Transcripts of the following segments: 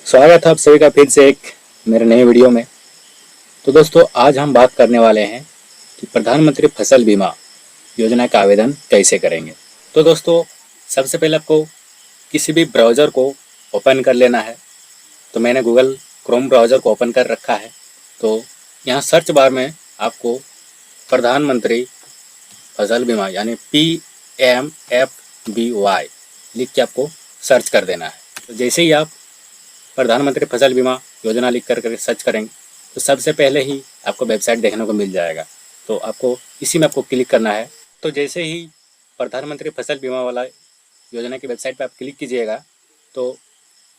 स्वागत है आप सभी का फिर से एक मेरे नए वीडियो में। तो दोस्तों आज हम बात करने वाले हैं कि प्रधानमंत्री फसल बीमा योजना का आवेदन कैसे करेंगे। तो दोस्तों सबसे पहले आपको किसी भी ब्राउज़र को ओपन कर लेना है। तो मैंने गूगल क्रोम ब्राउज़र को ओपन कर रखा है। तो यहाँ सर्च बार में आपको प्रधानमंत्री फसल बीमा यानी PMFBY लिख के आपको सर्च कर देना है। तो जैसे ही आप प्रधानमंत्री फसल बीमा योजना लिख कर सर्च करेंगे तो सबसे पहले ही आपको वेबसाइट देखने को मिल जाएगा। तो आपको इसी में आपको क्लिक करना है। तो जैसे ही प्रधानमंत्री फसल बीमा वाला योजना की वेबसाइट पर आप क्लिक कीजिएगा तो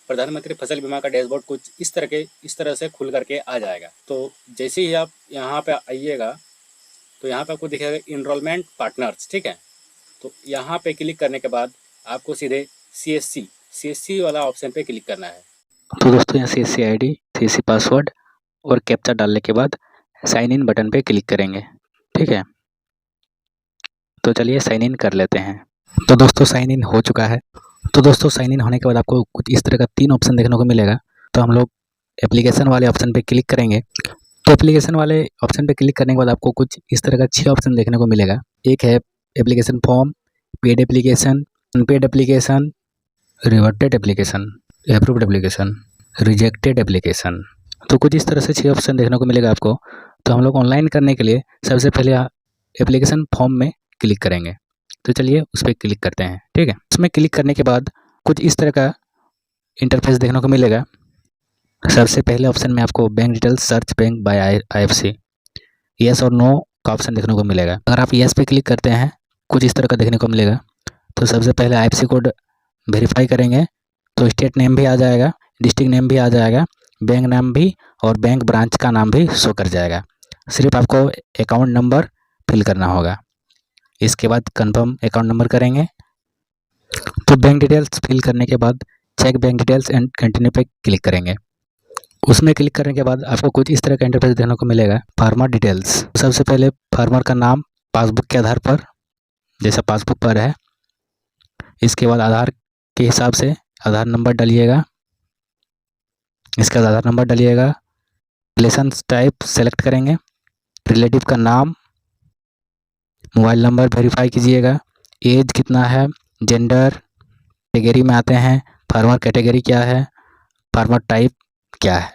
प्रधानमंत्री फसल बीमा का डैशबोर्ड कुछ इस तरह से खुल करके आ जाएगा। तो जैसे ही आप यहाँ पे आइएगा तो यहाँ पे आपको दिखेगा इनरोलमेंट पार्टनर्स, ठीक है। तो यहाँ पे क्लिक करने के बाद आपको सीधे CSC वाला ऑप्शन पे क्लिक करना है। तो दोस्तों यहाँ CSC ID, CSC पासवर्ड और कैप्चा डालने के बाद साइन इन बटन पे क्लिक करेंगे, ठीक है। तो चलिए साइन इन कर लेते हैं। तो दोस्तों साइन इन हो चुका है। तो दोस्तों साइन इन होने के बाद आपको कुछ इस तरह का 3 ऑप्शन देखने को मिलेगा। तो हम लोग एप्लीकेशन वाले ऑप्शन पे क्लिक करेंगे। तो एप्लीकेशन वाले ऑप्शन पे क्लिक करने के बाद आपको कुछ इस तरह का 6 ऑप्शन देखने को मिलेगा। एक है application form, paid application, unpaid application, reverted application, approved application, rejected application. तो कुछ इस तरह से 6 ऑप्शन देखने को मिलेगा आपको। तो हम लोग ऑनलाइन करने के लिए सबसे पहले एप्लीकेशन फॉर्म में क्लिक करेंगे। तो चलिए उस पर क्लिक करते हैं, ठीक है। उसमें क्लिक करने के बाद कुछ इस तरह का इंटरफेस देखने को मिलेगा। सबसे पहले ऑप्शन में आपको bank details search bank by IFC, yes और नो का ऑप्शन देखने को मिलेगा। अगर आप येस पे क्लिक करते हैं कुछ इस तरह का देखने को मिलेगा। तो सबसे पहले IFC कोड वेरीफाई करेंगे। तो स्टेट नेम भी आ जाएगा, डिस्ट्रिक्ट नेम भी आ जाएगा, बैंक नाम भी और बैंक ब्रांच का नाम भी शो कर जाएगा। सिर्फ आपको अकाउंट नंबर फिल करना होगा। इसके बाद कंफर्म अकाउंट नंबर करेंगे। तो बैंक डिटेल्स फिल करने के बाद cheque bank details and continue पे क्लिक करेंगे। उसमें क्लिक करने के बाद आपको कुछ इस तरह का इंटरफेस देखने को मिलेगा। फार्मर डिटेल्स, सबसे पहले फार्मर का नाम पासबुक के आधार पर जैसा पासबुक पर है। इसके बाद आधार के हिसाब से आधार नंबर डालिएगा। इसके बाद आधार नंबर डालिएगा। रिलेशन टाइप सेलेक्ट करेंगे। रिलेटिव का नाम, मोबाइल नंबर वेरीफाई कीजिएगा। एज कितना है, जेंडर, कैटेगरी में आते हैं, फार्मर कैटेगरी क्या है, फार्मर टाइप क्या है।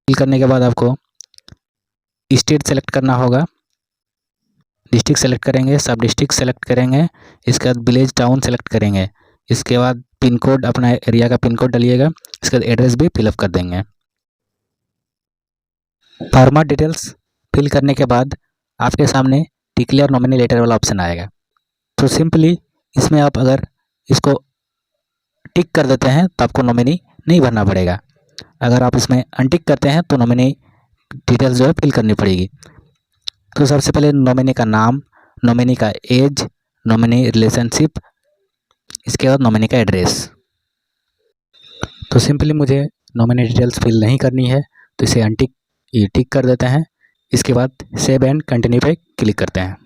फिल करने के बाद आपको स्टेट सेलेक्ट करना होगा। डिस्ट्रिक्ट सेलेक्ट करेंगे, सब डिस्ट्रिक्ट सेलेक्ट करेंगे। इसके बाद विलेज टाउन सेलेक्ट करेंगे। इसके बाद पिन कोड, अपना एरिया का पिन कोड डालिएगा। इसके बाद एड्रेस भी फिलअप कर देंगे। फार्मर डिटेल्स फिल करने के बाद आपके सामने डिक्लेयर नॉमिनी लेटर वाला ऑप्शन आएगा। तो सिंपली इसमें आप अगर इसको टिक कर देते हैं तो आपको नॉमिनी नहीं भरना पड़ेगा। अगर आप इसमें अनटिक करते हैं तो नॉमिनी डिटेल्स जो है फिल करनी पड़ेगी। तो सबसे पहले नॉमिनी का नाम, नॉमिनी का एज, नॉमिनी रिलेशनशिप, इसके बाद नॉमिनी का एड्रेस। तो सिंपली मुझे नॉमिनी डिटेल्स फिल नहीं करनी है तो इसे टिक कर देते हैं। इसके बाद सेव एंड कंटिन्यू पे क्लिक करते हैं।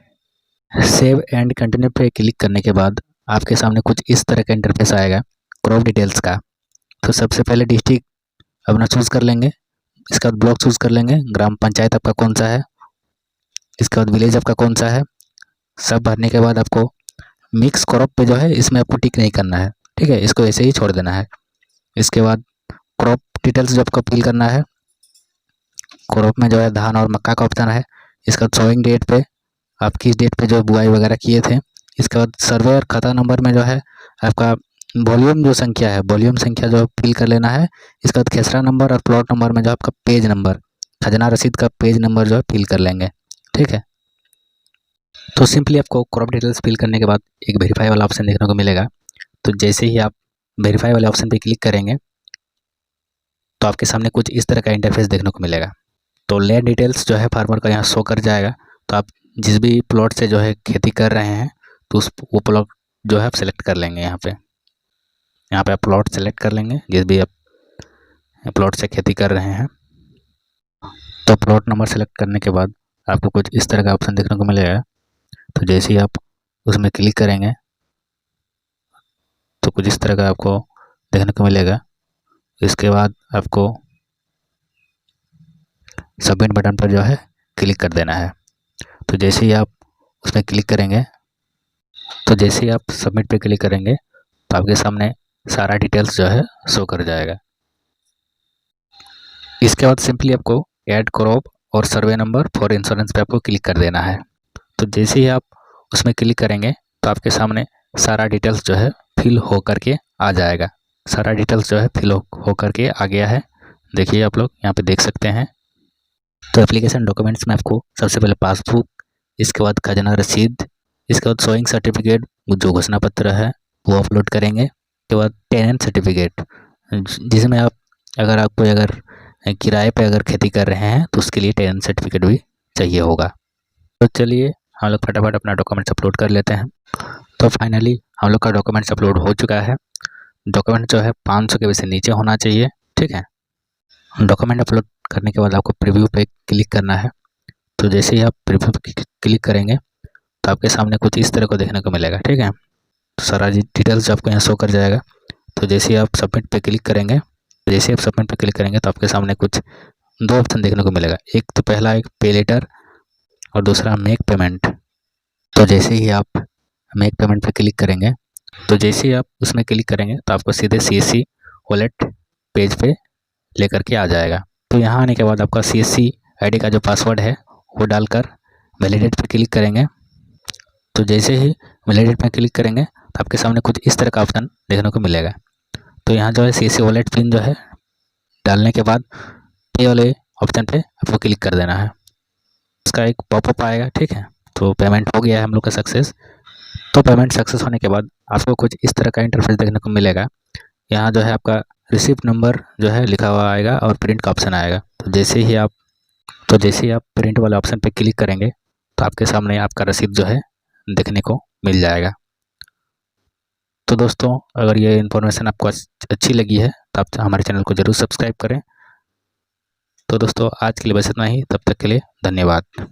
सेव एंड कंटिन्यू पे क्लिक करने के बाद आपके सामने कुछ इस तरह का इंटरफेस आएगा क्रॉप डिटेल्स का। तो सबसे पहले डिस्ट्रिक्ट अपना चूज़ कर लेंगे। इसके बाद ब्लॉक चूज़ कर लेंगे, ग्राम पंचायत आपका कौन सा है। इसके बाद विलेज आपका कौन सा है। सब भरने के बाद आपको मिक्स क्रॉप पे जो है इसमें आपको टिक नहीं करना है, ठीक है, इसको ऐसे ही छोड़ देना है। इसके बाद क्रॉप डिटेल्स जो आपको फिल करना है, क्रॉप में जो है धान और मक्का का ऑप्शन है। इसका सोइंग डेट पे आप किस डेट पे जो बुआई वगैरह किए थे। इसके बाद सर्वे और खाता नंबर में जो है आपका वॉल्यूम जो संख्या है, वॉल्यूम संख्या जो फिल कर लेना है। इसके बाद खेसरा नंबर और प्लॉट नंबर में जो आपका पेज नंबर, खजना रसीद का पेज नंबर जो है फिल कर लेंगे, ठीक है। तो सिंपली आपको क्रॉप डिटेल्स फिल करने के बाद एक वेरीफाई वाला ऑप्शन देखने को मिलेगा। तो जैसे ही आप वेरीफाई वाले ऑप्शन पे क्लिक करेंगे तो आपके सामने कुछ इस तरह का इंटरफेस देखने को मिलेगा। तो लैंड डिटेल्स जो है फार्मर का यहाँ शो कर जाएगा। तो आप जिस भी प्लॉट से जो है खेती कर रहे हैं तो वो प्लॉट जो है आप सेलेक्ट कर लेंगे। यहाँ पे आप प्लॉट सेलेक्ट कर लेंगे जिस भी आप प्लॉट से खेती कर रहे हैं। तो प्लॉट नंबर सेलेक्ट करने के बाद आपको कुछ इस तरह का ऑप्शन देखने को मिलेगा। तो जैसे ही आप उसमें क्लिक करेंगे तो कुछ इस तरह का आपको देखने को मिलेगा। इसके बाद आपको सबमिट बटन पर जो है क्लिक कर देना है। तो जैसे ही आप उसमें क्लिक करेंगे, तो जैसे ही आप सबमिट पे क्लिक करेंगे तो आपके सामने सारा डिटेल्स जो है शो कर जाएगा। इसके बाद सिंपली आपको ऐड क्रॉप और सर्वे नंबर फॉर इंश्योरेंस पे आपको क्लिक कर देना है। तो जैसे ही आप उसमें क्लिक करेंगे तो आपके सामने सारा डिटेल्स जो है फिल हो करके आ जाएगा। सारा डिटेल्स जो है फिल हो करके आ गया है। देखिए आप लोग यहाँ पे देख सकते हैं। तो एप्लीकेशन डॉक्यूमेंट्स में आपको सबसे पहले पासबुक, इसके बाद खजाना रसीद, इसके बाद शोइंग सर्टिफिकेट जो घोषणा पत्र है वो अपलोड करेंगे। उसके बाद टेनेंट सर्टिफिकेट, जिसमें आप अगर किराए पे अगर खेती कर रहे हैं तो उसके लिए टेनेंट सर्टिफिकेट भी चाहिए होगा। तो चलिए हम लोग फटाफट अपना डॉक्यूमेंट्स अपलोड कर लेते हैं। तो फाइनली हम लोग का डॉक्यूमेंट्स अपलोड हो चुका है। डॉक्यूमेंट जो है 500 KB से नीचे होना चाहिए, ठीक है। डॉक्यूमेंट अपलोड करने के बाद आपको प्रीव्यू पे क्लिक करना है। तो जैसे ही आप प्रीव्यू पे क्लिक करेंगे तो आपके सामने कुछ इस तरह को देखने को मिलेगा, ठीक है। तो सारा डिटेल्स आपको यहाँ शो कर जाएगा। तो जैसे ही आप सबमिट पे क्लिक करेंगे, तो आपके सामने कुछ 2 ऑप्शन देखने को मिलेगा। एक तो पहला एक पे लेटर और दूसरा मेक पेमेंट। तो जैसे ही आप मेक पेमेंट पे क्लिक करेंगे, तो जैसे ही आप उसमें क्लिक करेंगे तो आपको सीधे CSC वॉलेट पेज पे लेकर के आ जाएगा। तो यहाँ आने के बाद आपका CSC ID का जो पासवर्ड है वो डालकर वैलिडेट पे क्लिक करेंगे। तो जैसे ही वैलिडेट पे क्लिक करेंगे तो आपके सामने कुछ इस तरह का ऑप्शन देखने को मिलेगा। तो यहाँ जो है CSC वॉलेट पिन जो है डालने के बाद पे वाले ऑप्शन पे आपको क्लिक कर देना है। उसका एक पॉपअप आएगा, ठीक है। तो पेमेंट हो गया है हम लोग का सक्सेस। तो पेमेंट सक्सेस होने के बाद आपको कुछ इस तरह का इंटरफेस देखने को मिलेगा। यहाँ जो है आपका रिसिप्ट नंबर जो है लिखा हुआ आएगा और प्रिंट का ऑप्शन आएगा। तो जैसे ही आप प्रिंट वाले ऑप्शन पे क्लिक करेंगे तो आपके सामने आपका रसीद जो है देखने को मिल जाएगा। तो दोस्तों अगर ये इन्फॉर्मेशन आपको अच्छी लगी है तो आप हमारे चैनल को ज़रूर सब्सक्राइब करें। तो दोस्तों आज के लिए बस इतना ही, तब तक के लिए धन्यवाद।